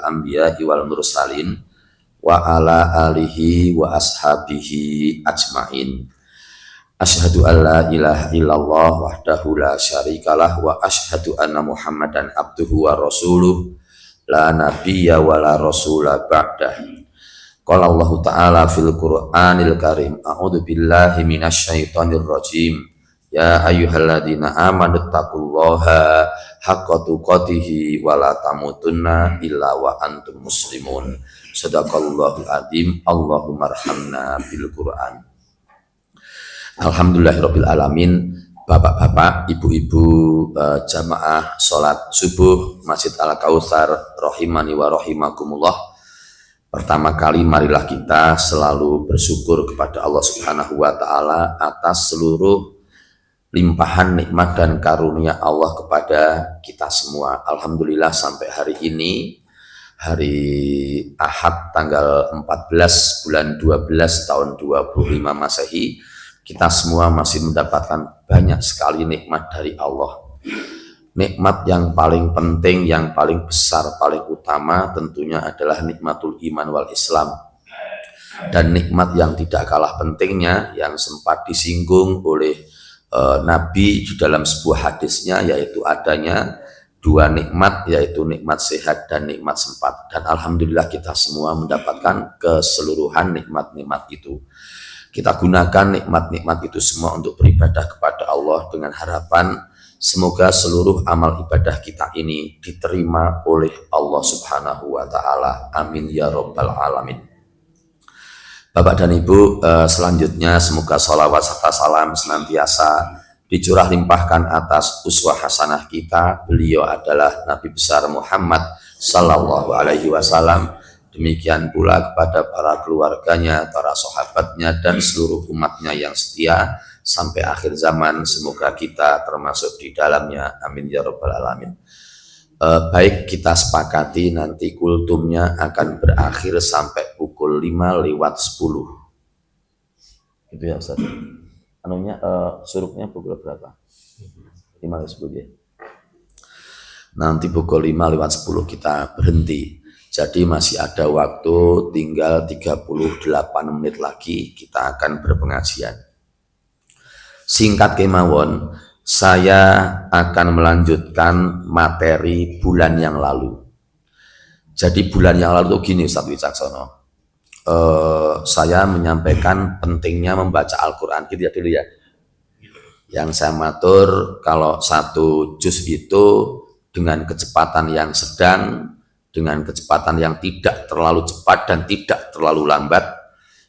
anbiya'i wal mursalin wa ala alihi wa ashabihi ajmain. Asyhadu an la ilaha illallah wahdahu la syarikalah wa asyhadu anna Muhammadan abduhu wa rasuluh la nabiyya wa la rasula ba'dah. Qala Allah Ta'ala fil Qur'anil Karim, a'udzu billahi minasy syaithanir rajim. Ya ayyuhalladzina amanu taqullaha haqqa tuqatih wa la tamutunna illa wa antum muslimun. Shadaqallahul adzim. Allahumma arhamna bil Qur'an. Alhamdulillahirabbil alamin. Bapak-bapak, ibu-ibu, jamaah salat subuh Masjid Al Kautsar rahimani wa rahimakumullah. Pertama kali marilah kita selalu bersyukur kepada Allah Subhanahu wa taala atas seluruh limpahan nikmat dan karunia Allah kepada kita semua. Alhamdulillah sampai hari ini, hari Ahad tanggal 14 bulan 12 tahun 25 Masehi, kita semua masih mendapatkan banyak sekali nikmat dari Allah. Nikmat yang paling penting, yang paling besar, paling utama tentunya adalah nikmatul iman wal Islam. Dan nikmat yang tidak kalah pentingnya yang sempat disinggung oleh Nabi di dalam sebuah hadisnya, yaitu adanya dua nikmat, yaitu nikmat sehat dan nikmat sempat. Dan alhamdulillah kita semua mendapatkan keseluruhan nikmat-nikmat itu. Kita gunakan nikmat-nikmat itu semua untuk beribadah kepada Allah dengan harapan semoga seluruh amal ibadah kita ini diterima oleh Allah Subhanahu wa taala. Amin ya rabbal alamin. Bapak dan Ibu, selanjutnya semoga sholawat serta salam senantiasa dicurah limpahkan atas uswah hasanah kita. Beliau adalah Nabi besar Muhammad sallallahu alaihi wasallam. Demikian pula kepada para keluarganya, para sahabatnya dan seluruh umatnya yang setia sampai akhir zaman. Semoga kita termasuk di dalamnya. Amin ya rabbal alamin. Baik, kita sepakati nanti kultumnya akan berakhir sampai pukul 5:10. Itu ya Ustaz. Anunya surupnya pukul berapa? 5:10 ya. Nanti pukul 5:10 kita berhenti. Jadi masih ada waktu, tinggal 38 menit lagi kita akan berpengajian. Singkat kemawon, saya akan melanjutkan materi bulan yang lalu. Jadi bulan yang lalu itu gini Ustaz Wicaksono, saya menyampaikan pentingnya membaca Al-Quran gitu ya dulu ya. Yang saya matur kalau satu juz itu dengan kecepatan yang sedang, dengan kecepatan yang tidak terlalu cepat dan tidak terlalu lambat,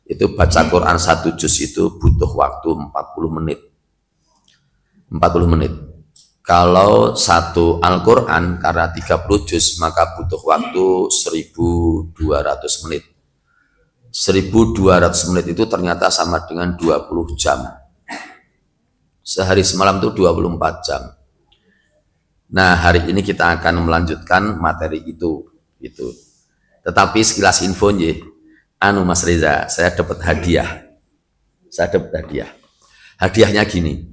itu baca Quran satu juz itu butuh waktu 40 menit. 40 menit. Kalau satu Al-Quran karena 30 juz maka butuh waktu 1200 menit. 1200 menit itu ternyata sama dengan 20 jam. Sehari semalam itu 24 jam. Nah, hari ini kita akan melanjutkan materi itu. Tetapi sekilas info nih, Mas Reza, saya dapat hadiah. Hadiahnya gini.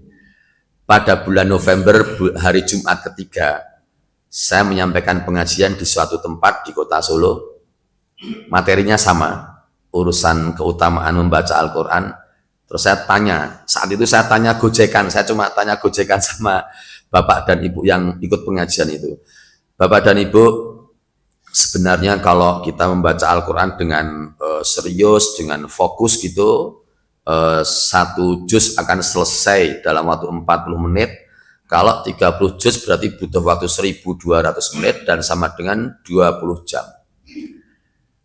Pada bulan November, hari Jumat ketiga, saya menyampaikan pengajian di suatu tempat di kota Solo. Materinya sama, urusan keutamaan membaca Al-Quran. Terus saya tanya, saat itu saya tanya gojekan, saya cuma tanya gojekan sama Bapak dan Ibu yang ikut pengajian itu. Bapak dan Ibu, sebenarnya kalau kita membaca Al-Quran dengan serius, dengan fokus gitu, satu juz akan selesai dalam waktu 40 menit. Kalau 30 juz berarti butuh waktu 1200 menit dan sama dengan 20 jam.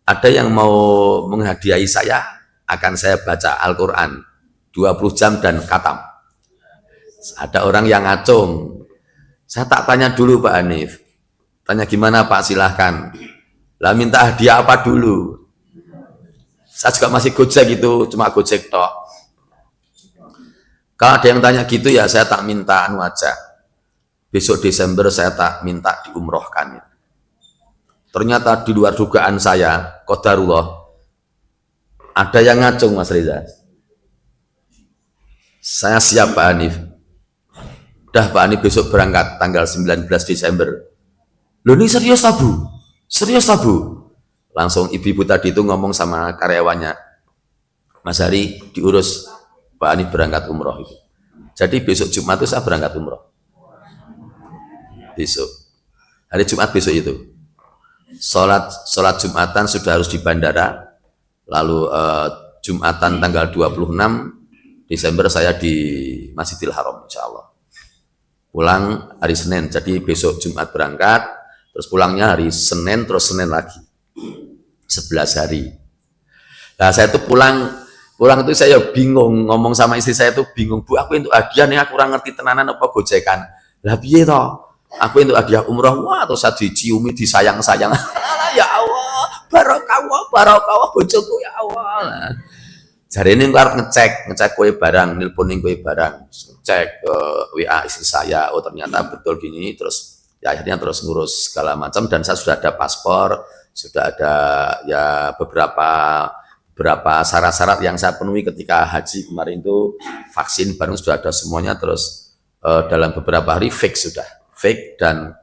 Ada yang mau menghadiahi saya, akan saya baca Al-Quran 20 jam dan khatam. Ada orang yang ngacung. Saya tak tanya dulu Pak Hanif. Tanya gimana Pak, silahkan. Lah minta hadiah apa dulu? Saya juga masih gojek gitu, cuma gojek tok. Kalau ada yang tanya gitu ya saya tak minta anu aja. Besok Desember saya tak minta diumrohkan. Ternyata di luar dugaan saya, qadarullah, ada yang ngacung Mas Reza. Saya siap Pak Hanif. Dah Pak Hanif besok berangkat tanggal 19 Desember. Loh ini serius Abu? Serius lah Bu? Langsung ibu-ibu tadi itu ngomong sama karyawannya, Mas Hari diurus, Pak Ani berangkat umroh itu. Jadi besok Jumat itu saya berangkat umroh. Besok. Hari Jumat besok itu. Sholat Jumatan sudah harus di bandara. Lalu Jumatan tanggal 26 Desember saya di Masjidil Haram insya Allah. Pulang hari Senin, jadi besok Jumat berangkat, terus pulangnya hari Senin, terus Senin lagi. 11 hari. Nah saya tuh pulang itu saya bingung, ngomong sama istri saya tuh bingung, Bu aku untuk hadiah nih, aku kurang ngerti tenanan apa gojekan. Lah piye toh? Aku untuk hadiah umroh, wah terus saya diciumi, disayang-sayang. Ya Allah, barokah bojoku ya Allah. Jari ini harus ngecek kue barang, nelponin kue barang, cek WA istri saya, oh ternyata betul gini, terus ya akhirnya terus ngurus segala macam, dan saya sudah ada paspor, sudah ada ya beberapa syarat-syarat yang saya penuhi ketika haji kemarin itu, vaksin bareng sudah ada semuanya, terus dalam beberapa hari fix, dan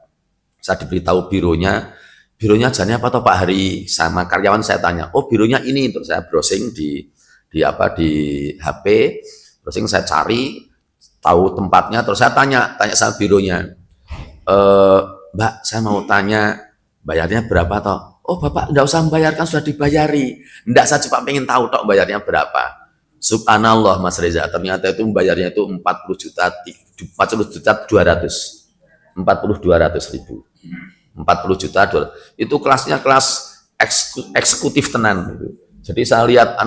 saya diberitahu bironya jadinya apa toh Pak Hari, sama karyawan saya tanya, oh bironya ini, terus saya browsing di HP, browsing saya cari tahu tempatnya, terus saya tanya sama bironya, Mbak saya mau tanya bayarnya berapa toh? Oh Bapak enggak usah membayarkan, sudah dibayari. Enggak, saya cuma pengen tahu toh bayarnya berapa. Subhanallah Mas Reza, ternyata itu bayarnya itu 40 juta 200 ribu. 40 juta itu kelasnya kelas eksekutif tenan gitu. Jadi saya lihat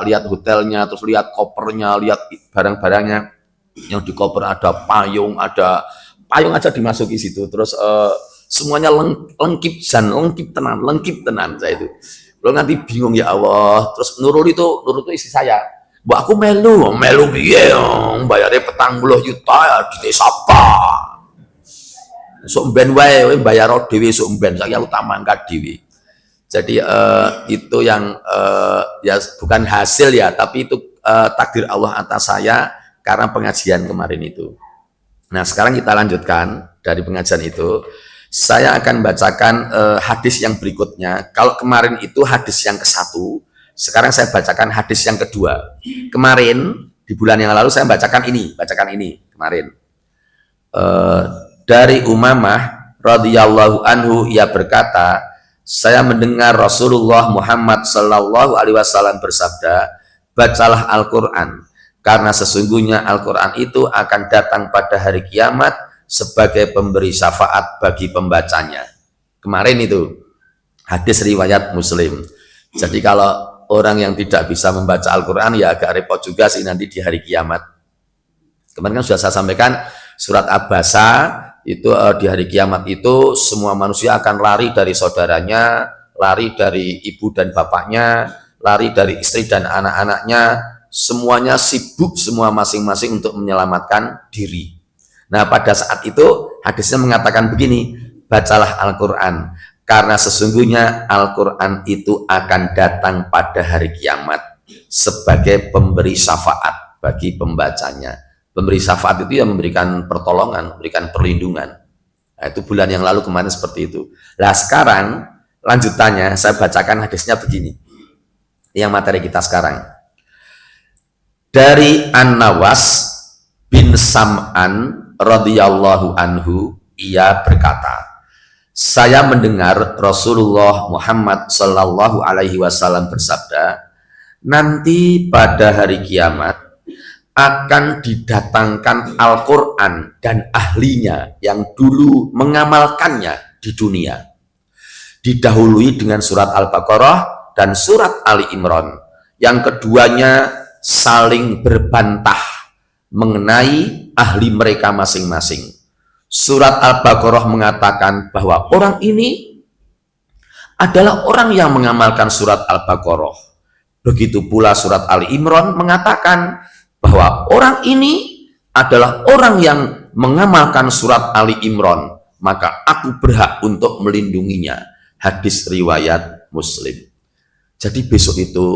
lihat hotelnya, terus lihat kopernya, lihat barang-barangnya yang di koper, ada payung aja dimasuki situ, terus semuanya lengkip tenan saya itu. Belum nanti bingung ya Allah. Terus Nurul itu istri saya, Mbak aku melu piye bayarnya 40 juta ya di sapa. Sok ben wae bayar dhewe, sok ben saya utama angkat dhewe. Jadi itu yang ya bukan hasil ya, tapi itu takdir Allah atas saya karena pengajian kemarin itu. Nah sekarang kita lanjutkan dari pengajian itu. Saya akan bacakan hadis yang berikutnya. Kalau kemarin itu hadis yang ke-1, sekarang saya bacakan hadis yang kedua. Kemarin di bulan yang lalu saya bacakan ini kemarin. Dari Umamah radhiyallahu anhu, ia berkata, saya mendengar Rasulullah Muhammad sallallahu alaihi wasallam bersabda, bacalah Al-Qur'an karena sesungguhnya Al-Qur'an itu akan datang pada hari kiamat sebagai pemberi syafaat bagi pembacanya. Kemarin itu hadis riwayat Muslim. Jadi kalau orang yang tidak bisa membaca Al-Qur'an ya agak repot juga sih nanti di hari kiamat. Kemarin kan sudah saya sampaikan surat Abasa itu di hari kiamat itu semua manusia akan lari dari saudaranya, lari dari ibu dan bapaknya, lari dari istri dan anak-anaknya, semuanya sibuk semua masing-masing untuk menyelamatkan diri. Nah pada saat itu hadisnya mengatakan begini, bacalah Al-Quran karena sesungguhnya Al-Quran itu akan datang pada hari kiamat sebagai pemberi syafaat bagi pembacanya. Pemberi syafaat itu yang memberikan pertolongan, memberikan perlindungan. Nah, itu bulan yang lalu kemarin seperti itu. Nah sekarang lanjutannya saya bacakan hadisnya begini. Yang materi kita sekarang. Dari An-Nawas bin Sam'an radhiyallahu anhu, ia berkata, saya mendengar Rasulullah Muhammad sallallahu alaihi wasallam bersabda, nanti pada hari kiamat akan didatangkan Al-Quran dan ahlinya yang dulu mengamalkannya di dunia, didahului dengan surat Al-Baqarah dan surat Ali Imran, yang keduanya saling berbantah mengenai ahli mereka masing-masing. Surat Al-Baqarah mengatakan bahwa orang ini adalah orang yang mengamalkan surat Al-Baqarah. Begitu pula surat Ali Imran mengatakan bahwa orang ini adalah orang yang mengamalkan surat Ali Imran, maka aku berhak untuk melindunginya. Hadis riwayat Muslim. Jadi besok itu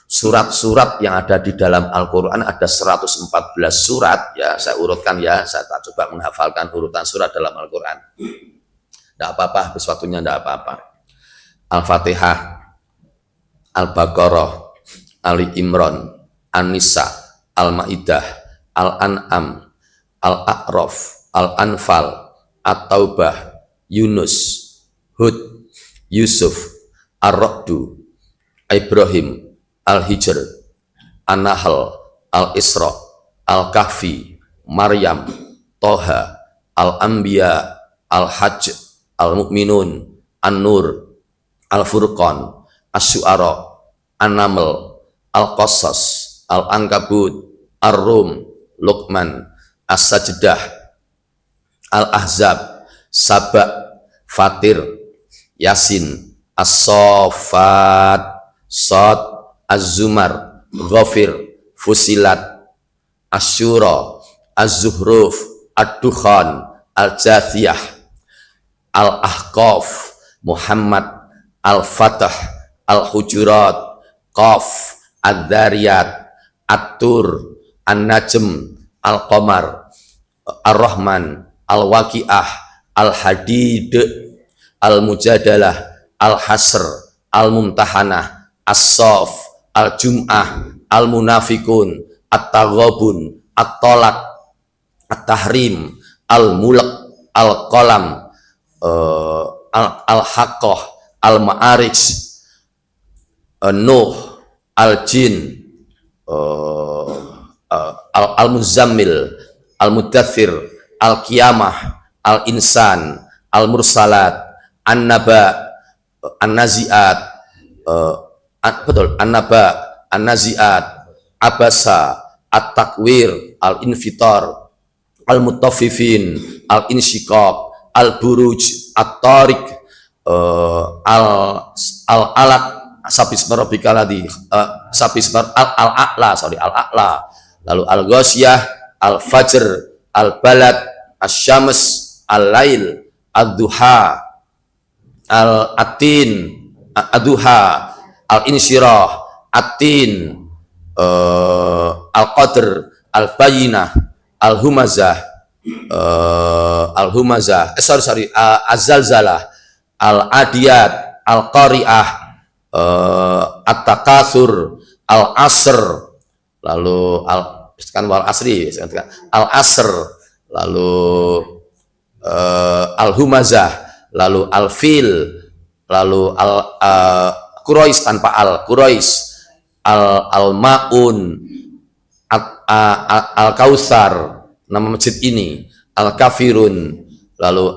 surat-surat yang ada di dalam Al-Quran ada 114 surat, ya saya urutkan ya, saya tak coba menghafalkan urutan surat dalam Al-Quran. Tidak apa-apa, habis waktunya tidak apa-apa. Al-Fatihah, Al-Baqarah, Ali Imran, An-Nisa, Al-Maidah, Al-An'am, Al-A'raf, Al-Anfal, At-Taubah, Yunus, Hud, Yusuf, Ar-Ra'du, Ibrahim, Al-Hijr, An-Nahl, Al-Isra, Al-Kahfi, Maryam, Toha, Al-Anbiya, Al-Hajj, Al-Mu'minun, An-Nur, Al-Furqan, Asy-Syu'ara, An-Naml, Al-Qasas, Al-Ankabut, Ar-Rum, Luqman, As-Sajdah, Al-Ahzab, Saba, Fatir, Yasin, As-Saffat, Shad, Az-Zumar, Ghafir, Fusilat, Asy-Syura, Az-Zuhruf, Ad-Dukhan, Al-Jathiyah, Al-Ahqaf, Muhammad, Al-Fatah, Al-Hujurat, Qaf, Ad-Dhariyat, At-Tur, An-Najm, Al-Qamar, Ar-Rahman, Al-Waqi'ah, Al-Hadid, Al-Mujadalah, Al-Hasr, Al-Mumtahanah, As-Saff, Al-Jum'ah, Al-Munafikun, At-Taghabun, At-Talaq, At-Tahrim, Al-Mulk, Al-Qalam, Al-Haqqah, Al-Ma'arij, Nuh, Al-Jin, Al-Muzammil, Al-Mudaththir, Al-Qiyamah, Al-Insan, Al-Mursalat, An-Naba, An-Nazi'at, betul, An-Naba, An-Nazi'at, Abasa, At-Takwir, Al-Infitar, Al-Mutaffifin, Al-Insyiqaq, Al-Buruj, At-Tariq, Al-Alaq, Sabisma rabbikal ladzi, Sabisma Al-A'la, Al-A'la, lalu Al-Ghasyiyah, Al-Fajr, Al-Balad, Asy-Syams, Al-Lail, Ad-Duha, Al-Atin, Ad-Duha, Al-Insyirah, At-Tin, Al-Qadr, Al-Bayyinah, Al-Humazah, Az-Zalzalah, Al-Adiyat, Al-Qari'ah, At-Takatsur, Al-Asr, lalu wal asri, Al-Asr, lalu Al-Humazah, lalu Al-Fil, lalu Quraisy tanpa Quraisy, Al-Maun, Al-Kautsar, nama masjid ini, Al-Kafirun, lalu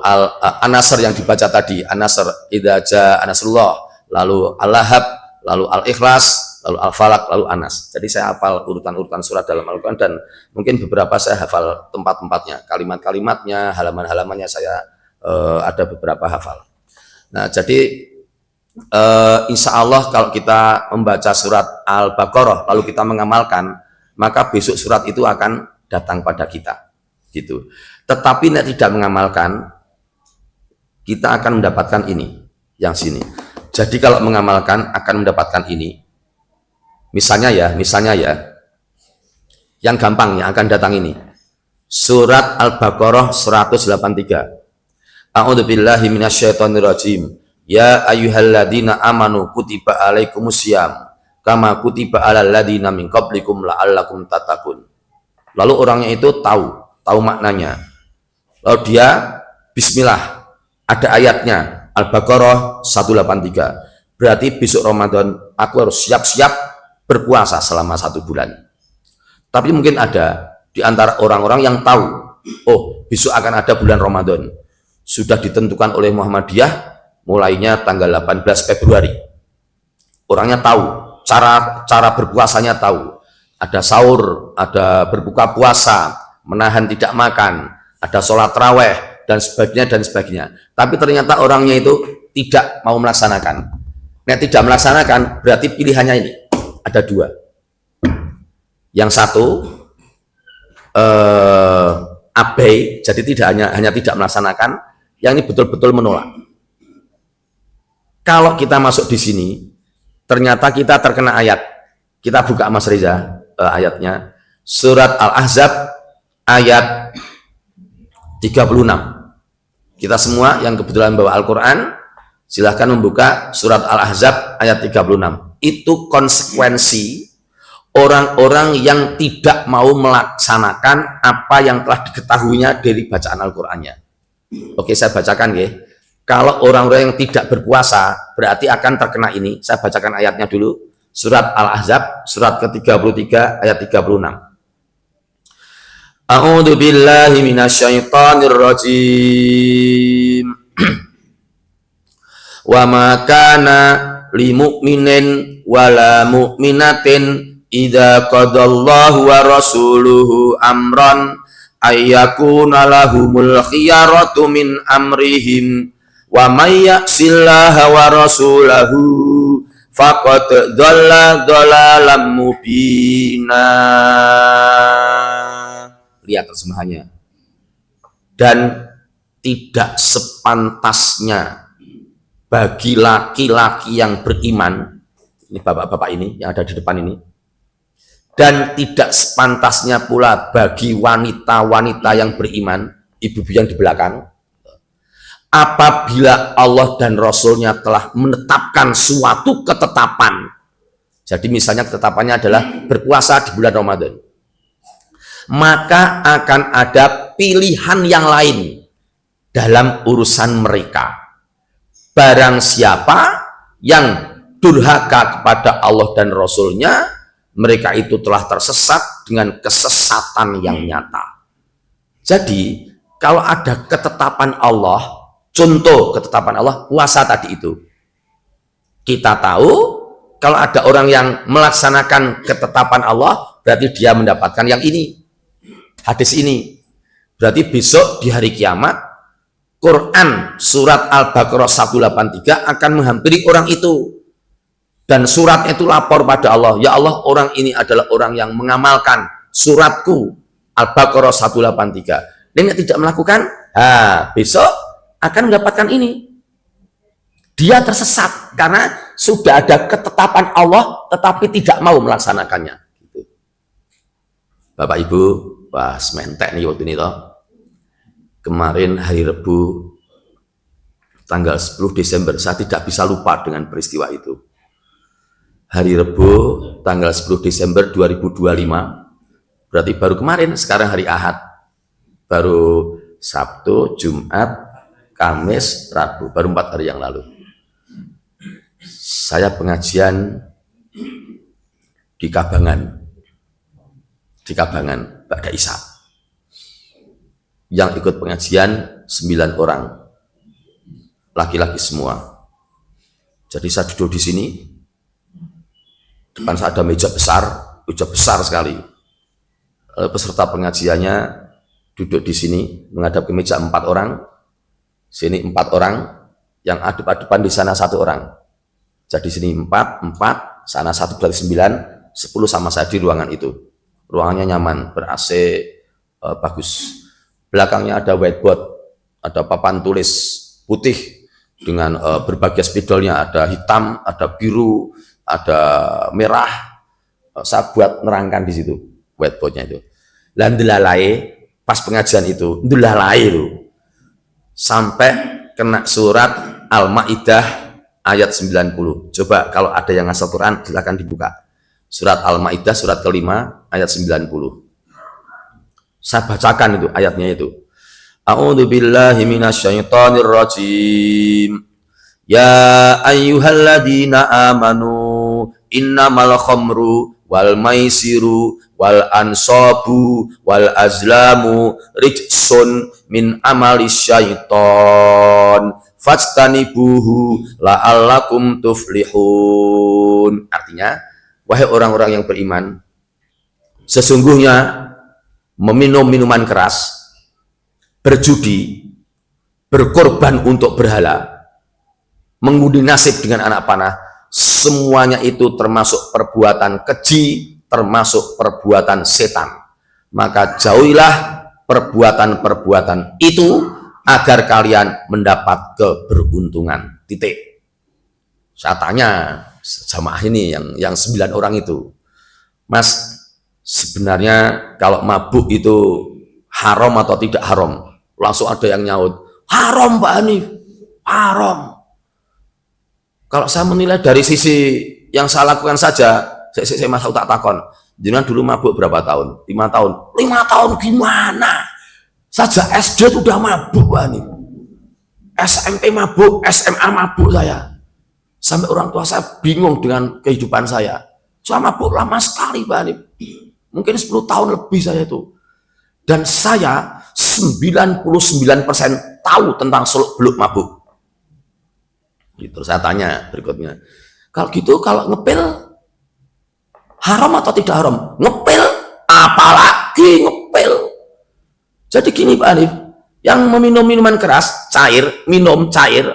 An-Nasr yang dibaca tadi, An-Nasr, idza jaa nasrullah, lalu Al-Lahab, lalu Al-Ikhlas, lalu Al-Falaq, lalu Anas. Jadi saya hafal urutan-urutan surat dalam Al-Quran, dan mungkin beberapa saya hafal tempat-tempatnya, kalimat-kalimatnya, halaman-halamannya saya ada beberapa hafal. Nah, jadi insya Allah kalau kita membaca surat Al-Baqarah lalu kita mengamalkan, maka besok surat itu akan datang pada kita, gitu. Tetapi tidak mengamalkan, kita akan mendapatkan ini, yang sini. Jadi kalau mengamalkan akan mendapatkan ini. Misalnya ya, yang gampang yang akan datang ini. Surat Al-Baqarah 183. A'udzubillahi minasyaitonirrajim. Ya ayyuhalladzina amanu kutiba alaikumusiyam kama kutiba alal ladzina min qablikum la'allakum tattaqun. Lalu orangnya itu tahu maknanya. Lalu dia bismillah, ada ayatnya, Al-Baqarah 183. Berarti besok Ramadan aku harus siap-siap berpuasa selama 1 bulan. Tapi mungkin ada di antara orang-orang yang tahu, oh besok akan ada bulan Ramadan, sudah ditentukan oleh Muhammadiyah mulainya tanggal 18 Februari. Orangnya tahu, cara berpuasanya tahu. Ada sahur, ada berbuka puasa, menahan tidak makan, ada sholat raweh, dan sebagainya. Tapi ternyata orangnya itu tidak mau melaksanakan. Nah, tidak melaksanakan berarti pilihannya ini ada 2. Yang satu abai, jadi tidak hanya tidak melaksanakan, yang ini betul-betul menolak. Kalau kita masuk di sini, ternyata kita terkena ayat. Kita buka Mas Reza ayatnya, surat Al-Ahzab ayat 36. Kita semua yang kebetulan bawa Al-Quran, silahkan membuka surat Al-Ahzab ayat 36. Itu konsekuensi orang-orang yang tidak mau melaksanakan apa yang telah diketahuinya dari bacaan Al-Qur'annya. Oke, saya bacakan ya. Kalau orang-orang yang tidak berpuasa berarti akan terkena ini. Saya bacakan ayatnya dulu. Surat Al-Ahzab, surat ke-33 ayat 36. A'udzu billahi minasyaitonir rajim. Wa ma kana lil mu'minin wala mu'minatin idza qadallahu wa rasuluhu amran ayyakuna lahumul khiyaratu min amrihim wa may ya'sillaha wa rasulahu faqad dhalla dhalalan mubina. Lihat terjemahannya. Dan tidak sepantasnya bagi laki-laki yang beriman, ini bapak-bapak ini yang ada di depan ini, dan tidak sepantasnya pula bagi wanita-wanita yang beriman, ibu-ibu yang di belakang, apabila Allah dan Rasulnya telah menetapkan suatu ketetapan. Jadi misalnya ketetapannya adalah berpuasa di bulan Ramadan, maka akan ada pilihan yang lain dalam urusan mereka. Barang siapa yang durhaka kepada Allah dan Rasulnya, mereka itu telah tersesat dengan kesesatan yang nyata. Jadi kalau ada ketetapan Allah, contoh ketetapan Allah, puasa tadi itu, kita tahu kalau ada orang yang melaksanakan ketetapan Allah, berarti dia mendapatkan yang ini, hadis ini. Berarti besok di hari kiamat, Quran surat Al-Baqarah 183 akan menghampiri orang itu, dan suratnya itu lapor pada Allah, ya Allah, orang ini adalah orang yang mengamalkan suratku Al-Baqarah 183, dan yang tidak melakukan, besok akan mendapatkan ini. Dia tersesat karena sudah ada ketetapan Allah tetapi tidak mau melaksanakannya. Bapak Ibu, wah sementek nih waktu ini toh. Kemarin hari Rebu tanggal 10 Desember, saya tidak bisa lupa dengan peristiwa itu. Hari Rebu tanggal 10 Desember 2025, berarti baru kemarin. Sekarang hari Ahad, baru Sabtu, Jumat, Kamis, Rabu, baru 4 hari yang lalu. Saya pengajian di Kabangan, Ba'da Isya. Yang ikut pengajian 9 orang, laki-laki semua. Jadi saya duduk di sini, depan saya ada meja besar sekali. Peserta pengajiannya duduk di sini menghadap ke meja 4 orang, sini 4 orang, yang adep-adepan di sana 1 orang. Jadi sini 4, sana 1, berarti 9, 10 sama saya di ruangan itu. Ruangannya nyaman, ber-AC, bagus. Belakangnya ada whiteboard, ada papan tulis putih dengan berbagai spidolnya, ada hitam, ada biru, ada merah. Saya buat nerangkan di situ whiteboardnya itu. Dan delalai pas pengajian itu, delalai itu sampai kena surat Al-Maidah ayat 90. Coba kalau ada yang ngasal Quran silakan dibuka. Surat Al-Maidah surat kelima ayat 90. Saya bacakan itu ayatnya itu. A'udzu billahi minasyaitonir rajim. Ya ayyuhalladzina amanu innamal khamru wal maisiru wal ansabu wal azlamu rijsun min amalis syaiton fajtanibuhu la'allakum tuflihun. Artinya, wahai orang-orang yang beriman, sesungguhnya meminum minuman keras, berjudi, berkorban untuk berhala, mengundi nasib dengan anak panah, semuanya itu termasuk perbuatan keji, termasuk perbuatan setan. Maka jauhilah perbuatan-perbuatan itu agar kalian mendapat keberuntungan. Titik. Saya tanya jamaah ini yang 9 orang itu, Mas, sebenarnya kalau mabuk itu haram atau tidak haram? Langsung ada yang nyaut, Haram Pak Hanif, haram. Kalau saya menilai dari sisi yang saya lakukan saja, saya masuk tak takon. Jangan dulu mabuk berapa tahun? 5 tahun. 5 tahun gimana? Saja SD sudah mabuk Pak Hanif. SMP mabuk, SMA mabuk saya. Sampai orang tua saya bingung dengan kehidupan saya. Saya mabuk lama sekali Pak Hanif. Mungkin 10 tahun lebih saya itu. Dan saya 99% tahu tentang seluk-beluk mabuk. Gitu, saya tanya berikutnya. Kalau gitu, kalau ngepil haram atau tidak haram? Ngepil, apalagi ngepil. Jadi gini Pak Hanif, yang meminum minuman keras, cair, minum cair,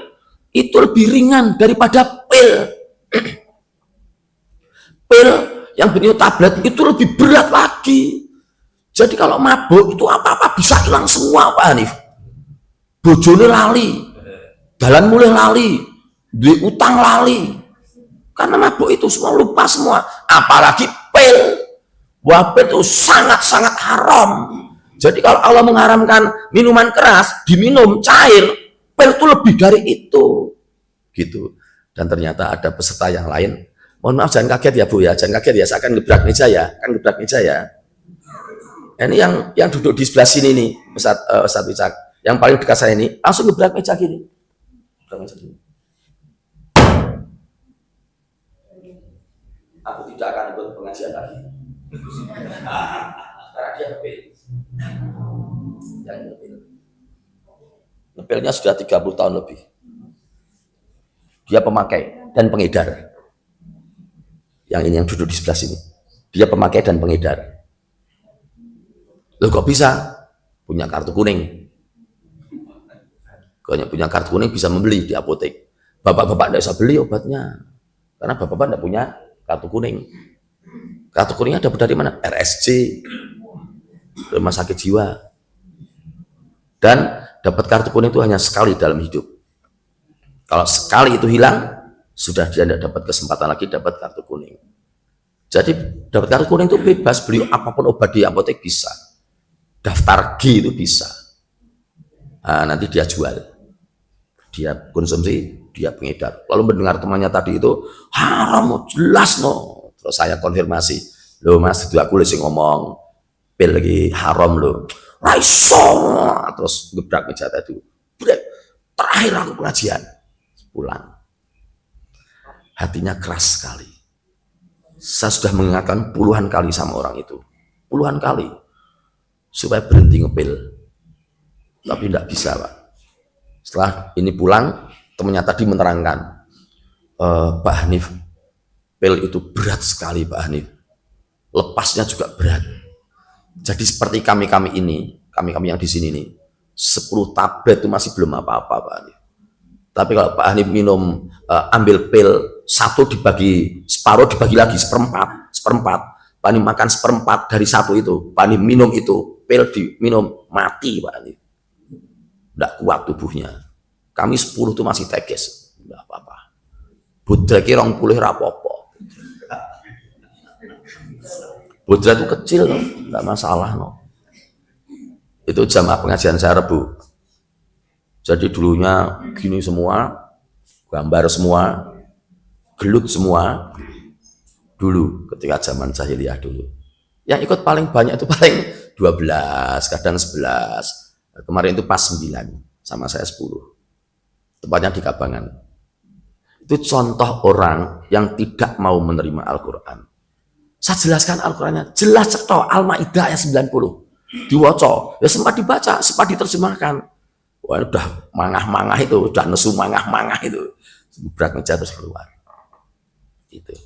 itu lebih ringan daripada pil. Pil yang bentuk tablet itu lebih berat lagi. Jadi kalau mabuk itu apa-apa bisa hilang semua Pak Hanif. Bojone lali, dalan mulai lali, duit utang lali. Karena mabuk itu semua lupa semua. Apalagi pil. Wah, pil itu sangat-sangat haram. Jadi kalau Allah mengharamkan minuman keras, diminum cair, pil itu lebih dari itu. Gitu. Dan ternyata ada peserta yang lain. Mohon maaf jangan kaget ya Bu ya, jangan kaget ya, saya akan gebrak meja ya, Ini yang duduk di sebelah sini nih, Ustaz Wicak. Yang paling dekat saya ini, langsung gebrak meja gini. Aku tidak akan ikut pengajian lagi. Karena dia ngepil. Yang ngepil. Ngepilnya sudah 30 tahun lebih. Dia pemakai dan pengedar. Yang ini yang duduk di sebelah sini. Dia pemakai dan pengedar. Loh kok bisa? Punya kartu kuning. Kalau punya kartu kuning bisa membeli di apotek. Bapak-bapak tidak bisa beli obatnya. Karena bapak-bapak tidak punya kartu kuning. Kartu kuningnya dapat dari mana? RSJ. Rumah sakit jiwa. Dan dapat kartu kuning itu hanya sekali dalam hidup. Kalau sekali itu hilang, sudah dia tidak dapat kesempatan lagi dapat kartu kuning. Jadi dapat kartu kuning itu bebas, beli apapun obat di apotek bisa. Daftar G itu bisa. Nah, nanti dia jual, dia konsumsi, dia pengedar. Lalu mendengar temannya tadi itu haram, jelas no. Terus saya konfirmasi, loh mas itu aku lagi ngomong pil lagi haram loh. Raiso, terus gebrak meja tadi. Terakhir aku pengajian, pulang. Hatinya keras sekali. Saya sudah mengingatkan puluhan kali sama orang itu, puluhan kali. Supaya berhenti ngepil, tapi tidak bisa Pak. Setelah ini pulang, temannya tadi menerangkan, Pak Hanif, pil itu berat sekali Pak Hanif, lepasnya juga berat. Jadi seperti kami yang di sini nih, 10 tablet itu masih belum apa-apa Pak Hanif. Tapi kalau Pak Hanif minum, ambil pil, satu dibagi, separuh dibagi lagi, seperempat, Pak Hanif makan seperempat dari satu itu, Pak Hanif minum itu, pil diminum, mati Pak Hanif. Tidak kuat tubuhnya. Kami 10 itu masih teges, tidak apa-apa. Budreki 20 rapopo. Budrek itu kecil loh, tidak masalah no. Itu jamaah pengajian saya Rebu. Jadi dulunya gini semua, gambar semua, gelut semua. Dulu ketika zaman jahiliyah dulu. Yang ikut paling banyak itu paling 12, kadang 11. Kemarin itu pas 9, sama saya 10. Tepatnya di Kabangan. Itu contoh orang yang tidak mau menerima Al-Quran. Saya jelaskan Al-Qurannya, jelas cetok, Al-Ma'idah ayat 90. Diwaca, ya sempat dibaca, sempat diterjemahkan. Wah udah mangah-mangah itu, udah nesu mangah-mangah itu. Berat meja terus keluar. Itu.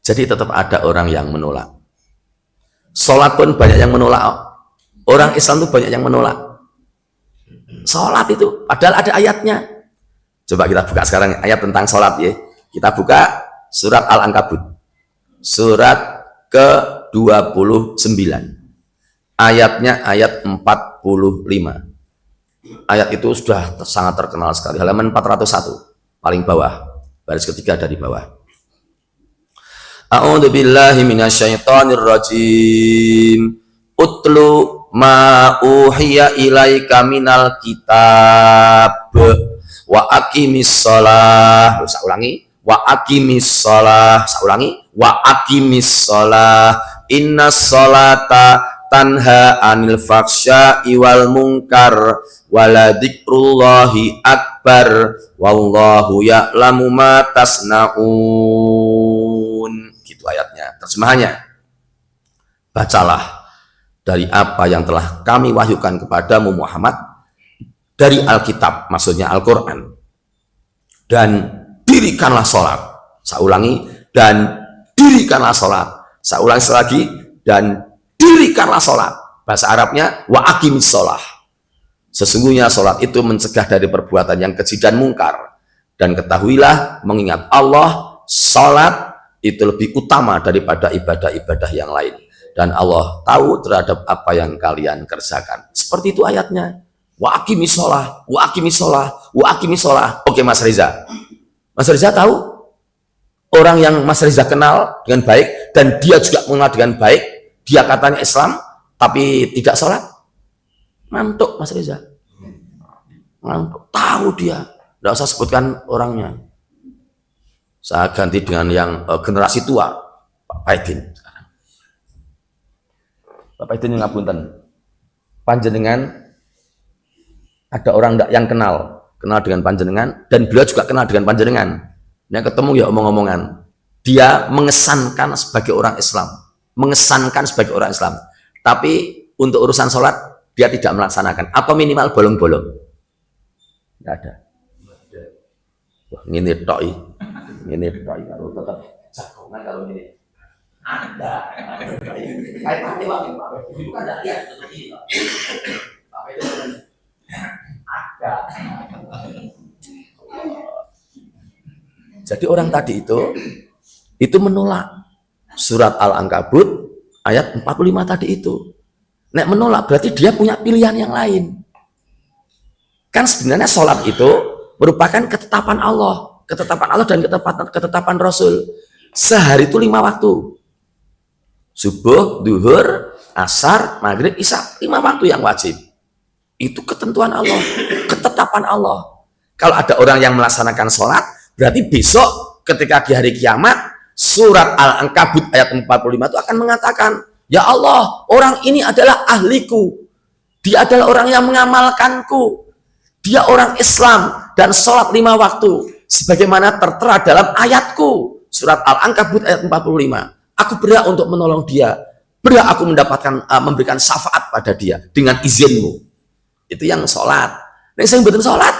Jadi tetap ada orang yang menolak. Sholat pun banyak yang menolak. Orang Islam itu banyak yang menolak. Sholat itu, padahal ada ayatnya. Coba kita buka sekarang ayat tentang sholat ya. Kita buka surat Al-Ankabut. Surat ke-29. Ayatnya ayat 45. Ayat itu sudah sangat terkenal sekali. Halaman 401, paling bawah, baris ketiga dari bawah. A'udzu billahi minasyaitonir rajim. Utlu ma uhiya ilaika minal kitab wa aqimis shalah. Saya ulangi, wa aqimis shalah. Saya ulangi, wa aqimis shalah. Innas sholata tanha anil faksya'i wal munkar waladikrullahi akbar wallahu ya'lamu ma tasna'un. Gitu ayatnya. Terjemahannya, bacalah dari apa yang telah kami wahyukan kepadamu Muhammad dari Alkitab, maksudnya Al-Quran, dan dirikanlah sholat. Saya ulangi, dan dirikanlah sholat. Saya ulangi lagi, dan dirikanlah sholat. Bahasa Arabnya wa aqimis sholah. Sesungguhnya sholat itu mencegah dari perbuatan yang keji dan mungkar. Dan ketahuilah, mengingat Allah, sholat itu lebih utama daripada ibadah-ibadah yang lain. Dan Allah tahu terhadap apa yang kalian kerjakan. Seperti itu ayatnya. Wa aqimis sholah, wa aqimis sholah, wa aqimis sholah. Oke Mas Reza. Mas Reza tahu orang yang Mas Reza kenal dengan baik dan dia juga mengenal dengan baik, dia katanya Islam tapi tidak sholat. Mantuk Mas Reza. Mantuk. Tahu dia. Tidak usah sebutkan orangnya. Saya ganti dengan yang generasi tua, Pak Aidin. Bapak itu ngapunten, panjenengan ada orang yang kenal dengan panjenengan dan beliau juga kenal dengan panjenengan. Yang ketemu ya omong-omongan. Dia mengesankan sebagai orang Islam, Tapi untuk urusan sholat dia tidak melaksanakan. Apa minimal bolong-bolong? Tidak ada. Wah, ini to'i kalau tetap jagongan kalau ini. Ada kayak mati waktu itu kan ada lihat seperti itu. Ada. Jadi orang tadi itu menolak surat Al-Ankabut ayat 45 tadi itu. Nek menolak berarti dia punya pilihan yang lain. Kan sebenarnya sholat itu merupakan ketetapan Allah dan ketetapan Rasul. Sehari itu 5 waktu. Subuh, duhur, asar, maghrib, isya, 5 waktu yang wajib. Itu ketentuan Allah, ketetapan Allah. Kalau ada orang yang melaksanakan sholat, berarti besok ketika di hari kiamat, surat Al-Ankabut ayat 45 itu akan mengatakan, ya Allah, orang ini adalah ahliku. Dia adalah orang yang mengamalkanku. Dia orang Islam dan sholat 5 waktu. Sebagaimana tertera dalam ayatku, surat Al-Ankabut ayat 45. Aku berhak untuk menolong dia, berhak aku memberikan syafaat pada dia dengan izinmu. Itu yang sholat. Nah, saya betul sholat.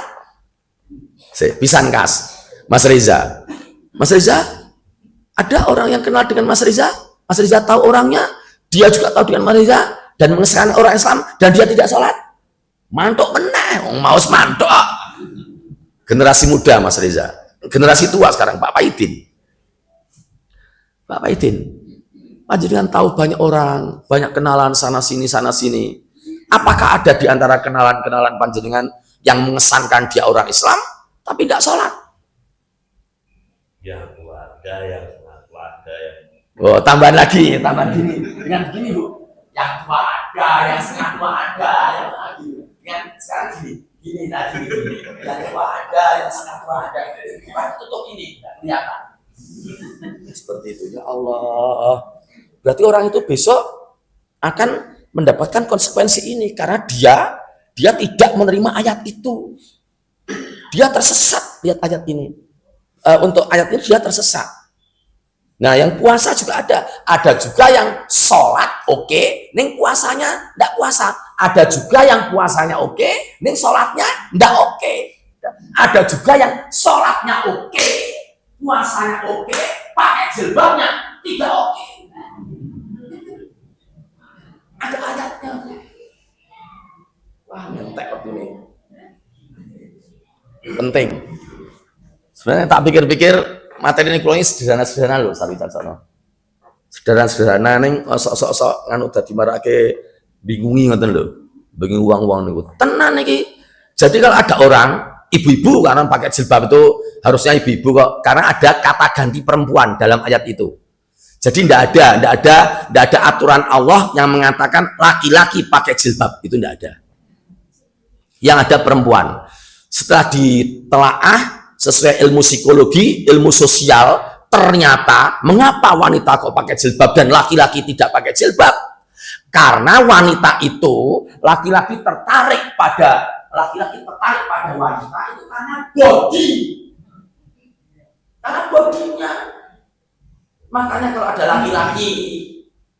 Saya pisan kas, Mas Reza. Mas Reza, ada orang yang kenal dengan Mas Reza. Mas Reza tahu orangnya, dia juga tahu dengan Mas Reza dan mengesahkan orang Islam dan dia tidak sholat. Mantuk meneh, mau mantuk. Generasi muda Mas Reza, generasi tua sekarang Pak Aidin. Pak Aidin, panjenengan tahu banyak orang, banyak kenalan sana sini. Apakah ada di antara kenalan panjenengan yang mengesankan dia orang Islam tapi tidak sholat? Yang keluarga yang. Oh, tambahan gini, dengan gini Bu, yang keluarga, yang setengah keluarga, yang lagi, dengan sekarang gini tadi, yang keluarga, yang setengah keluarga, tutup ini, tidak kelihatan. Seperti itu, ya Allah. Berarti orang itu besok akan mendapatkan konsekuensi ini karena dia tidak menerima ayat itu. Dia tersesat lihat ayat ini. Untuk ayat ini dia tersesat. Nah, yang puasa juga ada juga yang sholat oke, ning puasanya ndak puasa. Ada juga yang puasanya oke, ning sholatnya ndak oke. Ada juga yang sholatnya oke, puasanya oke, pakai jilbabnya tidak oke. Ada ayatnya. Wah, ngentek waktu ini. Penting. Sebenarnya tak pikir-pikir materi ini kulongi sederhana-sederhana loh, Sari Caksono. Sederhana-sederhana ning sok-sok nganu dadi marake bingungi ngoten lho. Bingung uang-uang niku. Tenan iki. Jadi kalau ada orang ibu-ibu karena pakai jilbab itu harusnya ibu-ibu kok, karena ada kata ganti perempuan dalam ayat itu. Jadi tidak ada aturan Allah yang mengatakan laki-laki pakai jilbab, itu tidak ada. Yang ada perempuan. Setelah ditelaah sesuai ilmu psikologi, ilmu sosial, ternyata mengapa wanita kok pakai jilbab dan laki-laki tidak pakai jilbab? Karena wanita itu laki-laki tertarik pada wanita itu karena body. Karena bodinya. Makanya kalau ada laki-laki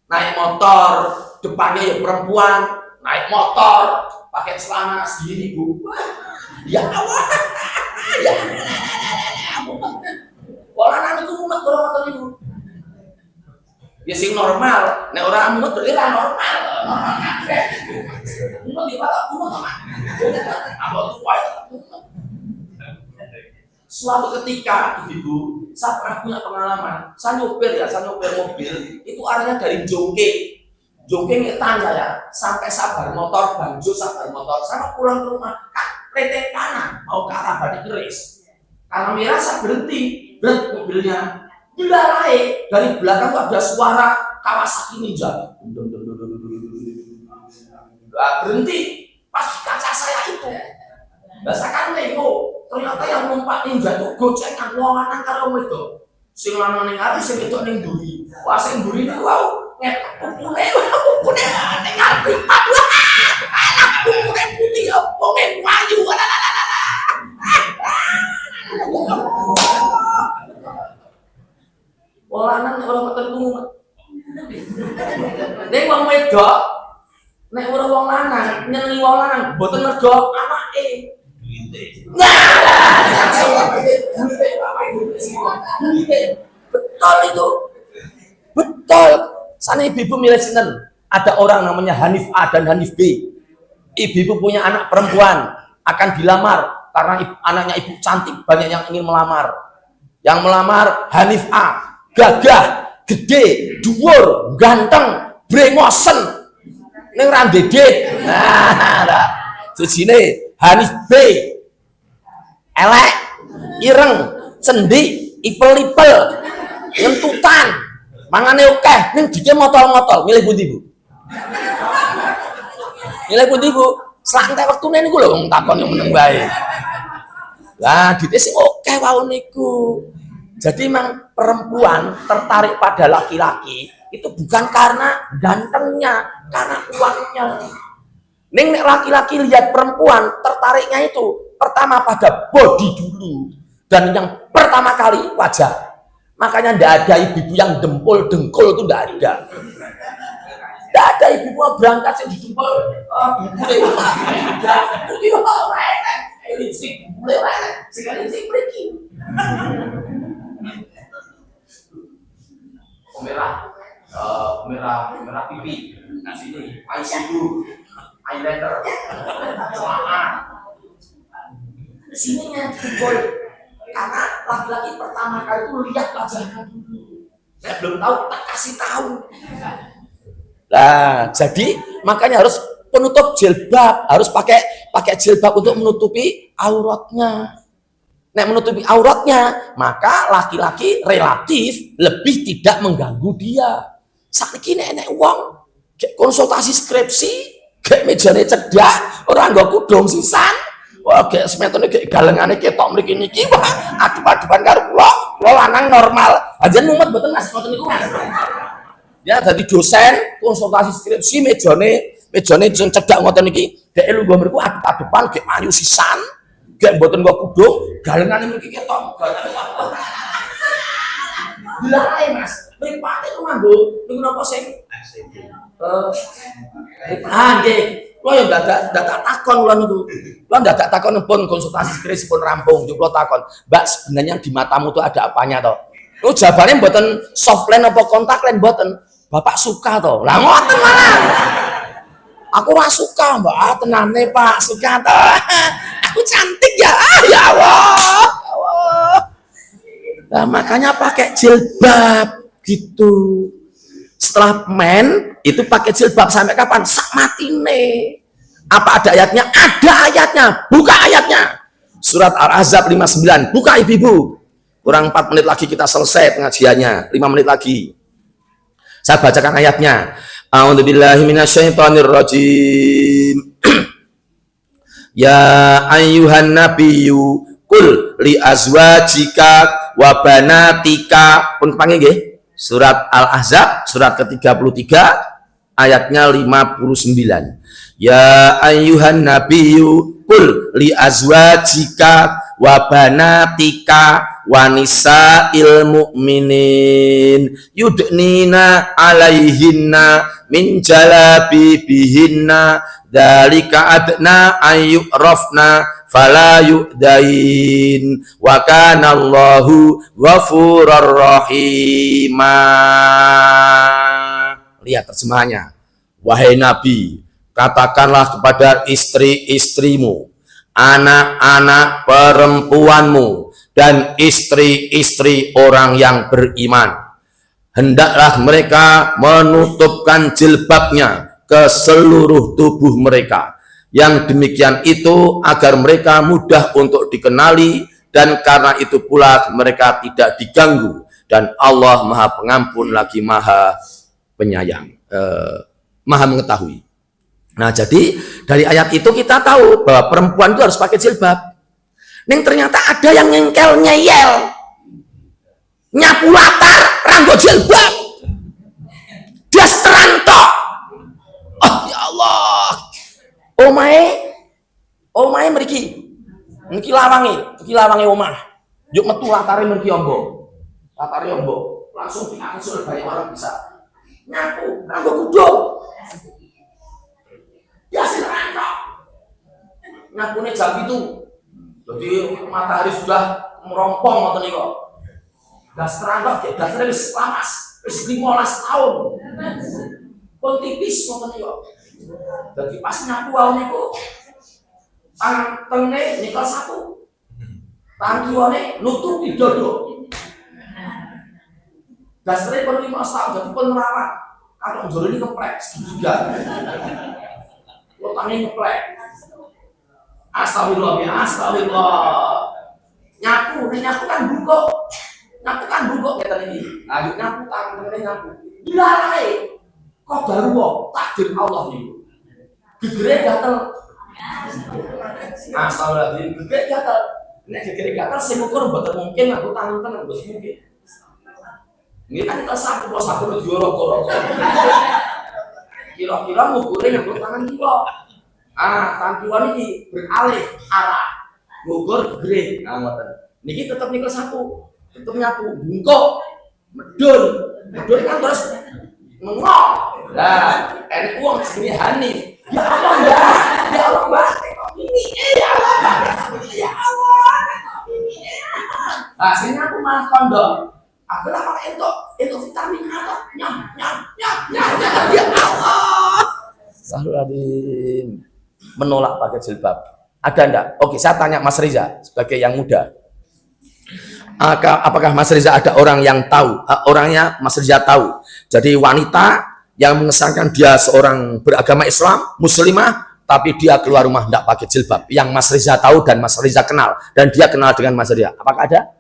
naik motor, depannya ya perempuan, naik motor, pakai celana segini, Bu. Ya Allah. Ya Allah. Orang itu mumet orang motor itu. Ya sing normal, nek orang mumet berarti normal. Mumet di mana? Mumet sama. Apa tuh suatu ketika ibu, saya pernah punya pengalaman, saya nyopir mobil, itu arahnya dari Jongke ngetan saya, sampai sabar motor, saya pulang ke rumah, rete kanan, mau ke arah Badi Keris, karena merah saya berhenti mobilnya, belai dari belakang tuh ada suara Kawasaki Ninja, berhenti, pas kaca saya itu, saya nego. Ternyata yang numpak Ninja itu gocengan wong lanang karo wedok. Sing lanang ning ati sing wedok ning mburi. Wah sing mburi niku wau ngepune ning ati. Alah kupune putih opo ngewayu. Wong lanang ora ketemu. Nek wong wedok nek ora wong lanang nyenengi wong lanang mboten mergo anake. Betul itu, betul. Sana ibu milih sinten. Ada orang namanya Hanif A dan Hanif B. Ibu punya anak perempuan akan dilamar karena anaknya ibu cantik, banyak yang ingin melamar. Yang melamar Hanif A, gagah, gede, dhuwur, ganteng, brengosen, ning ra ndedit. Nah, sejine Hanif B. Elek, ireng, cendi, ipel-ipel, ngentutan, mangane akeh, ning dike motol-motol, milih pundi, Bu? Milih pundi, Bu? Santai wektune niku lho wong takon yang meneng bae. Lah, dite sing akeh wae niku. Jadi memang perempuan tertarik pada laki-laki itu bukan karena gantengnya, karena uangnya. Ning nek laki-laki lihat perempuan tertariknya itu pertama pada body dulu dan yang pertama kali wajah. Makanya tidak ada ibu-ibu yang dengkul itu tidak ada. Tidak ada ibu-ibu berangkat yang didempul. Merah pipi. Nah sini eyeshadow, eyeliner, celana. Sininya dipukul karena laki-laki pertama kali itu lihat wajahnya dulu. Saya belum tahu, tak kasih tahu. Nah, jadi makanya harus penutup jilbab, harus pakai jilbab untuk menutupi auratnya. Nek menutupi auratnya, maka laki-laki relatif lebih tidak mengganggu dia. Saiki nek wong konsultasi skripsi, kayak mejane cedak, orang nggo kudung sisan. Wah, kayak semetone kayak galengane ketok mriki niki, wah, adep-adepan karo kula lanang normal. Ajen mumet mboten Mas, ngoten niku Mas. Ya dadi dosen konsultasi skripsi mejane cedak ngoten niki. Dhek lungguh mriku adep-adepan gek ayu sisan, gek mboten nggo kudung, galengane mriki ketok. Dilae Mas, mripate ku manggo niku napa sing nggih. Lo yang dadak takon lo niku. Lo dadak takon pun konsultasi skripsi pun rampung. Yo lo takon, "Mbak, sebenarnya di matamu tuh ada apanya toh?" Lo jawabannya mboten softline apa kontaklen mboten. Bapak suka toh. Lah ngoten mana? Aku ora suka, Mbak. Tenane, Pak, suka toh. Aku cantik ya. Ya Allah. Ya Allah. Nah, makanya pakai jilbab gitu. Setelah men itu pakai jilbab sampai kapan? Sak matine. Apa ada ayatnya? Ada ayatnya. Buka ayatnya. Surat Al-Ahzab 59. Buka ibu-ibu. Kurang 4 menit lagi kita selesai pengajiannya. 5 menit lagi. Saya bacakan ayatnya. A'udzubillahi minasyaitonirrajim. Ya ayyuhan nabiyyu qul li azwajika wa banatika, pun kepanggih nggih. Surat Al-Ahzab surat ke-33 ayatnya 59. Ya ayyuhan nabiyyu qul li azwajika wa banatika wa nisa'il mu'minin yudnina 'alaihinna min jalabibihinna dzalika adna ayyurafna fala yu'dain wa kana Allahu ghafurur rahima. Lihat terjemahannya. Wahai Nabi, katakanlah kepada istri-istrimu, anak-anak perempuanmu, dan istri-istri orang yang beriman, hendaklah mereka menutupkan jilbabnya ke seluruh tubuh mereka. Yang demikian itu agar mereka mudah untuk dikenali, dan karena itu pula mereka tidak diganggu, dan Allah Maha Pengampun lagi Maha Penyayang, Maha Mengetahui. Nah, jadi dari ayat itu kita tahu bahwa perempuan itu harus pakai jilbab. Ning ternyata ada yang ngengkel ngeyel, nyapu latar, ranggo jilbab, dasteran tok. Oh ya Allah. Omahe mriki lawange omah. Yuk metu latare mriki ombo. Latare ombo. Langsung diangsur banyak orang bisa. Nyapu, ranggo kudung. Dasteran tok. Nyapune jam itu. Jadi matahari sudah merompong ngoten niku. Dasteran tok, dasteran wis lamas, wis 15 tahun. Pun tipis ngoten niku. Jadi pas nyapu wae niku tangan tengene nyekel satu. Tangan kiwane nutupi dodo. Dasteran pun 15 tahun jadi pun merawat. Kalau njero ini keplek juga. Lo tangan keplek. Astagfirullah, astagfirullah. Nyapu kan bungkuk. Kata ini. Lanjut nyapu tangan nyapu. Dilarang. Kok baru kok takdir Allah niku. Gegere gatel. Astagfirullah, gegere gatel. Nek gegere gatel sing ukur mboten mungkin aku tangan mboten mungkin. Ini kan kita satu diorok-orok. Kira-kira ngukure nganggo tangan kula. Tangan kiwa niki beralih arah ngukur gegere. Nah ngoten. Niki tetep nikel satu. Tetep nyapu bungkuk. Medun kan terus mengok. Lah, enek wong jenenge Hanif. Ya Allah, Mbak. Ya Allah, Mbak. Ini ya Allah. Ya Allah. Nah, sing aku malah kondom. Aku lah pakai itu vitamin apa? Nyam. Ya Allah. Astagfirullahaladzim. Menolak pakai jilbab. Ada enggak? Oke, saya tanya Mas Riza sebagai yang muda. Apakah Mas Riza ada orang yang tahu? Orangnya Mas Riza tahu. Jadi wanita yang mengesankan dia seorang beragama Islam, muslimah, tapi dia keluar rumah tidak pakai jilbab. Yang Mas Riza tahu dan Mas Riza kenal, dan dia kenal dengan Mas Riza. Apakah ada?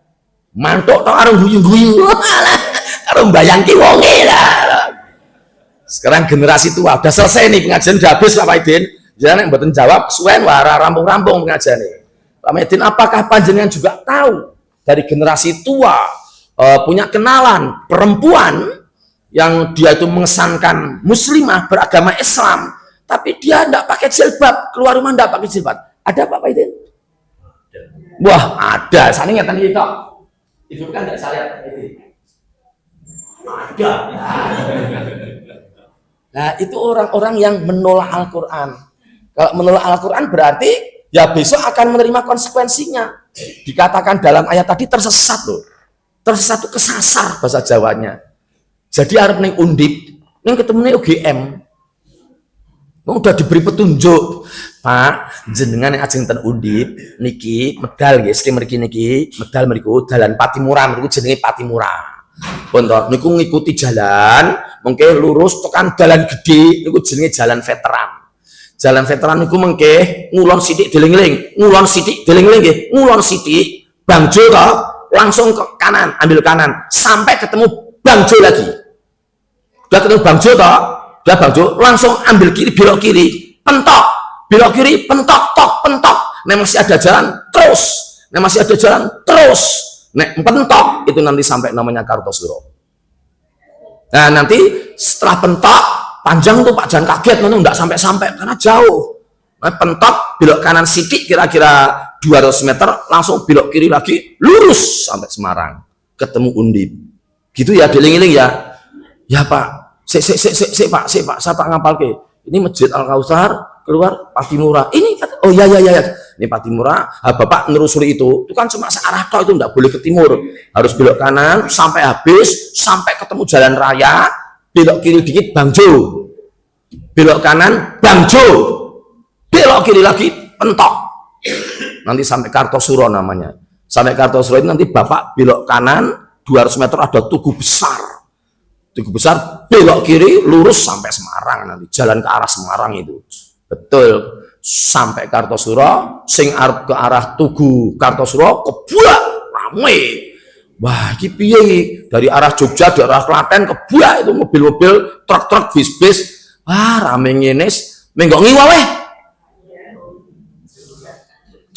Mantuk tok karo guyu-guyu. Karo mbayangke wonge lah. Sekarang generasi tua udah selesai nih pengajian, udah habis Pak Maidin. Jangan mboten jawab, suwen wara rampung-rampung pengajiane. Pak Maidin, apakah panjenengan juga tahu dari generasi tua punya kenalan perempuan yang dia itu mengesankan muslimah beragama Islam, tapi dia tidak pakai jilbab, keluar rumah tidak pakai jilbab? Ada Pak Maidin? Wah, ada. Sana ingatan itu. Ibu kan tidak saya lihat ini. Ada. Nah, itu orang-orang yang menolak Al-Quran. Kalau menolak Al-Quran berarti ya besok akan menerima konsekuensinya. Dikatakan dalam ayat tadi tersesat loh. Tersesat itu kesasar bahasa Jawanya. Jadi harap ning Undip, ning ketemu ning UGM. Udah diberi petunjuk, Pak, jenengan yang ajeng ten Undip niki medal nggih, sing mriki niki medal mriku dalan Patimura, mriku jenenge Patimura. Pun to niku ngikuti jalan, mengke lurus tekan dalan gede niku jenenge jalan veteran. Jalan veteran niku mengke ngulon sithik deling-eling, ngulon sithik deling-eling nggih, ngulon sithik Bangjo to, langsung ke kanan, ambil kanan sampai ketemu Bangjo lagi. Udah ketemu Bang Jo toh, udah Bang Jo langsung ambil kiri, belok kiri, pentok, belok kiri, pentok, tok, pentok. Nek masih ada jalan terus, nek masih ada jalan terus, nek pentok itu nanti sampai namanya Kartosuro. Nah nanti setelah pentok panjang tuh Pak, jangan kaget nanti nggak sampai-sampai karena jauh. Nah, pentok belok kanan sidik kira-kira 200 meter, langsung belok kiri lagi lurus sampai Semarang ketemu Undip. Gitu ya, diling-iling ya. Ya Pak, Pak, saya tak ngapal ke. Ini Masjid Al Kautsar, keluar Patimura. Ini oh ya. Ini Patimura. Bapak nerusuri itu kan cuma searah toh, itu enggak boleh ke timur. Harus belok kanan sampai habis, sampai ketemu jalan raya, belok kiri dikit Bang Jo. Belok kanan Bang Jo. Belok kiri lagi pentok. Nanti sampai Kartosuro namanya. Sampai Kartosuro itu nanti Bapak belok kanan 200 meter ada tugu besar. Tugu besar, belok kiri, lurus sampai Semarang nanti. Jalan ke arah Semarang itu. Betul. Sampai Kartosuro, sing arep ke arah Tugu Kartosuro, kebulak, rame. Wah, iki piye dari arah Jogja, dari arah Klaten, kebulak itu mobil-mobil, truk-truk, bis-bis. Wah, rame ngene, menggok ngiwa weh.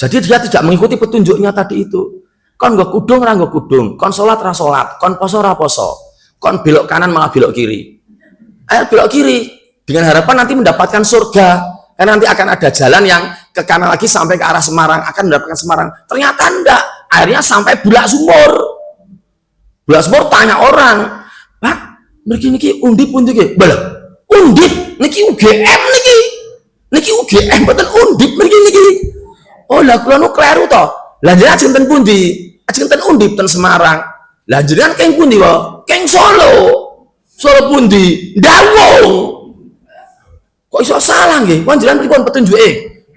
Jadi dia tidak mengikuti petunjuknya tadi itu. Kon nggo kudung ra nggo kudung, kon salat ra salat, kon poso ra poso. Kon belok kanan malah belok kiri. Ayo belok kiri dengan harapan nanti mendapatkan surga. Karena nanti akan ada jalan yang ke kanan lagi sampai ke arah Semarang, akan mendapatkan Semarang. Ternyata enggak. Akhirnya sampai Bulak Sumur. Bulak Sumur tanya orang, "Pak, mriki niki Undip niki?" "Bala, Undip niki UGM niki. Niki UGM mboten Undip mriki niki." "Oh, lah kula nu kleru to. Lah jenengan ajeng ten pundi?" "Ajeng ten Undip ten Semarang." "Lah jenengan keng pundi wae?" "Keng Solo." "Solo pundi?" "Ndawung." Kok iso salah nggih? Panjenengan pripun petunjuke?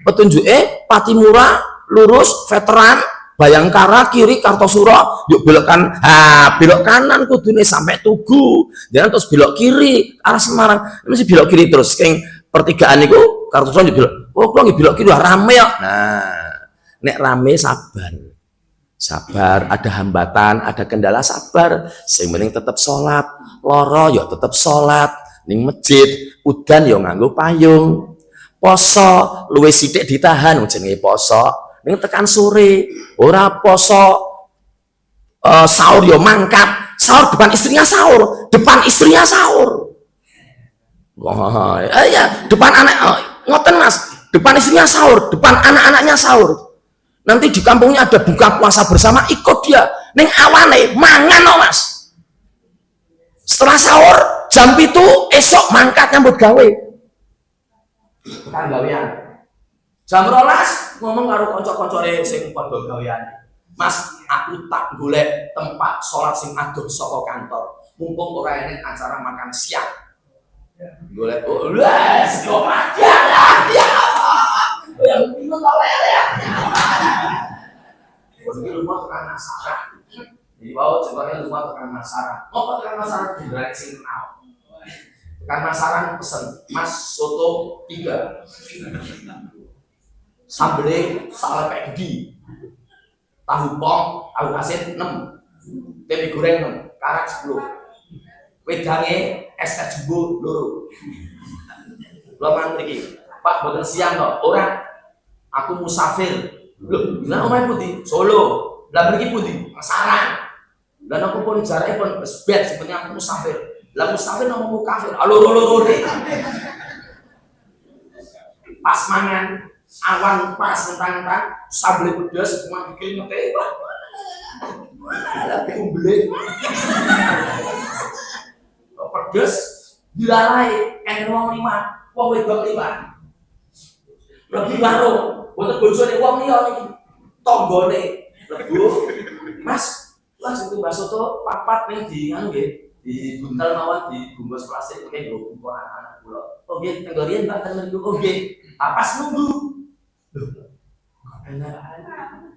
Petunjuke Patimura lurus Veteran, Bayangkara kiri Kartosuro, yuk belok kanan. Belok kanan kudune sampai Tugu. Jangan terus belok kiri arah Semarang. Mesti belok kiri terus. Keng pertigaan niku Kartosuro belok. Oh, kok belok kiri rame ya. Nah, nek rame sabar. Sabar, ada hambatan, ada kendala sabar. Sing penting tetap sholat. Loro ya tetap sholat. Ning masjid, udan yo nganggo payung. Poso luwih sithik ditahan jenenge poso. Ning tekan sore ora poso, sahur yo mangkat. Sahur depan istrinya sahur, depan istrinya sahur. Wah, ya, depan anak ngoten Mas, depan istrinya sahur, depan anak-anaknya sahur. Nanti di kampungnya ada buka puasa bersama, ikut dia. Ning awane mangan no Mas. Setelah sahur jam itu esok mangkat nyambut gawe. Kan gawean. Jam 12 ngomong karo kanca-kancane sing padha gawean. "Mas, aku tak golek tempat sholat sing adoh saka kantor. Mumpung ora enek acara makan siang." Golek les yo makan ya. Yang bingung gawe ya. Wong rumah tekan masalah. Jadi bawa coba rumah tekan masalah. Apa tekan masalah di sing kenal. Karena saran pesen, "Mas, soto 3, sambelnya salah pegi, tahu pong, tahu asin 6, tempe goreng 6, karak 10, wedangnya es teh jumbo loro." Laman mriki, "Pak, boten siang kok." "Ora, aku musafir." "Lho, jenengan omahe pundi?" "Solo." "Lah mriki pundi?" "Pasaran." "Lah aku pun jarake pun wis bet sebenarnya aku musafir." "Lah musafir ngomong kafir." Loro deh. Pas mangan awan pas tentang sambel pedas semua bikin ngete. Lah umbele. Pedas dilarai wong 5, wong wedok 5. Lebih karo boten bojone wong liya iki. Tanggane lebu. "Mas, langsung tumbas soto papat ning di anu nggih. Di buntel mawon dibungkus plastik kayak gue buku anak-anak kula." "Oh nggih, tenggorian Pak ten mriku." "Oh nggih." Pas nunggu.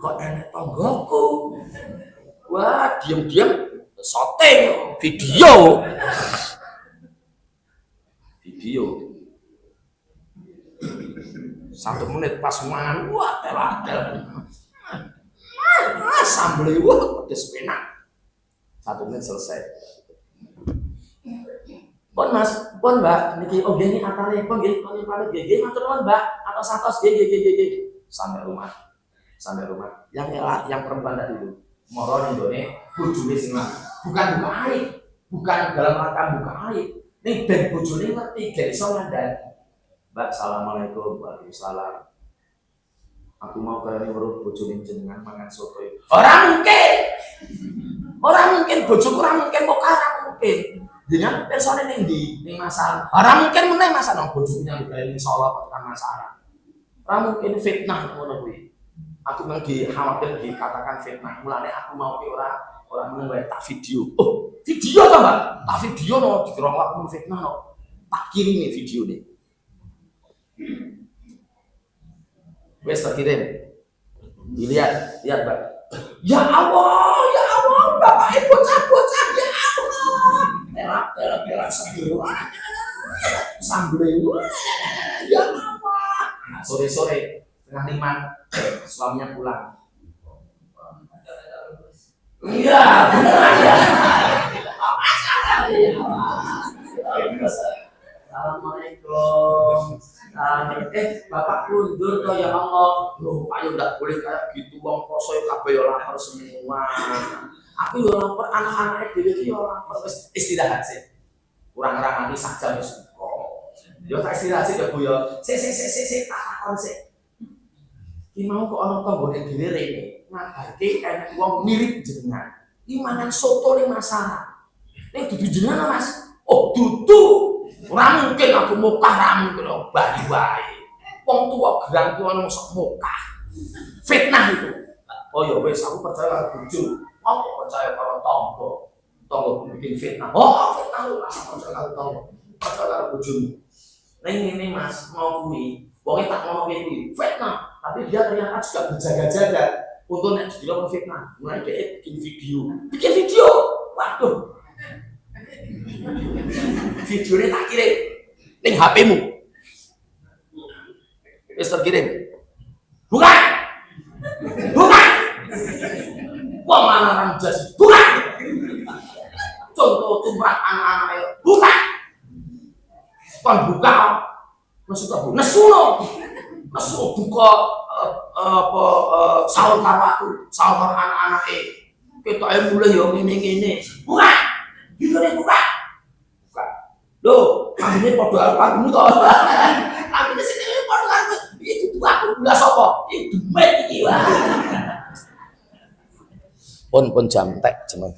Kok enak tonggoku. Wah, diam-diam syuting video. Video. 1 menit pas mangan, wah tel-tel. Sambel wah pedes penak. 1 menit selesai. Pun Mas, pun Mbak, niki oh nggih atane pun nggih pamit nggih matur nuwun Mbak, atos nggih. Sampai rumah. Yang perempuan tadi itu moro ning gone bojone sing bukan buka aib, bukan dalam rangka buka aib. Ning ben bojone ngerti gak iso ngandani. Mbak, assalamualaikum. Waalaikumsalam. Aku mau kalian weruh bojone jenengan mangan soto. Ora mungkin bojoku ora mungkin kok ora mungkin. Dengan persone ning ndi ning masalah. Ora mungkin meneh masalah bojoku yang gawe salat tekan masalah. Ora mungkin fitnah ngono kuwi. Aku memang khawatir dikatakan fitnah. Mulane aku mau ki ora meneng tak video. Oh, video to, Mbak? Tak video no dikira aku fitnah no. Tak kirimi video nih. Wes terkirim. Lihat Mbak. Ya Allah, Bapak Ibu bocah ya Allah. Terak seger. Sambil ya Allah. Nah, sore-sore tengah 5 suaminya pulang. Iya, benar ya. Assalamualaikum. Bapak mundur toh ya Allah. Loh, ayo ndak boleh kayak gitu, wong poso kabeh yo lapar semua. Aku yo lapar, anak-anak dhewe iki yo lapar. Wis istirahat sih. Kurang-kurang nanti sak jam wis buka. Yo tak istirahat sih ya Bu yo. Sik tak takon sik. Ki mau kok ana tanggane dhewe rene. Ngabarke enek wong mirip jenengan. Iki mangan soto ning masalah. Ning dudu jenengan Mas. Oh, dudu. Ora mungkin aku mukah ra mungkin bayi wae. Wong tuwa gerang tuwa mosok mukah. Fitnah itu. Oh ya wis aku percaya karo bojo. Aku percaya karo tangga. Tangga bikin fitnah. Oh, fitnah lu rasa percaya karo tangga. Percaya karo bojo. Ning ngene Mas, mau kuwi. Wong tak ngomong kuwi fitnah, tapi dia ternyata juga berjaga-jaga untuk nek dikira fitnah. Mulai dia bikin video. Waduh. Videonya tak kirim ning HP-mu. Wis terkirim. Bukan. Wong lanang jas. Bukan. Contoh tumrap anak-anak. Bukan. Kon buka. Maksud apa? Nesu buka sahur karo aku, sahur anak-anake. Ketoke mulai yo ngene-ngene. Bukan. Videonya bukan. Loh, kambingnya padha kambingmu to. Kambingnya sing padha karo iki dudu aku gula sapa? Iki demet iki wae. Pun jam tek jeneng.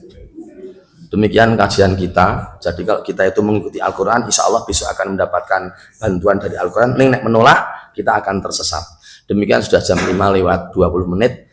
Demikian kajian kita. Jadi kalau kita itu mengikuti Al-Qur'an, insya Allah besok akan mendapatkan bantuan dari Al-Qur'an. Nek menolak, kita akan tersesat. Demikian sudah jam 5 lewat 20 menit.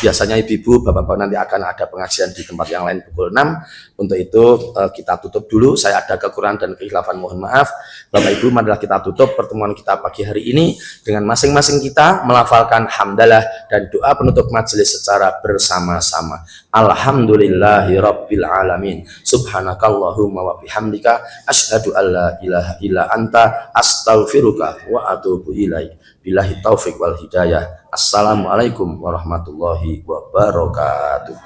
Biasanya ibu-ibu, bapak-bapak nanti akan ada pengajian di tempat yang lain pukul 6. Untuk itu kita tutup dulu. Saya ada kekurangan dan kekhilafan, mohon maaf. Bapak Ibu, marilah kita tutup pertemuan kita pagi hari ini dengan masing-masing kita melafalkan hamdalah dan doa penutup majelis secara bersama-sama. Alhamdulillahirabbil alamin. Subhanakallahumma wa bihamdika asyhadu alla ilaha illa anta astaghfiruka wa atubu ilaik. Billahi taufik wal hidayah. Assalamualaikum warahmatullahi wabarakatuh.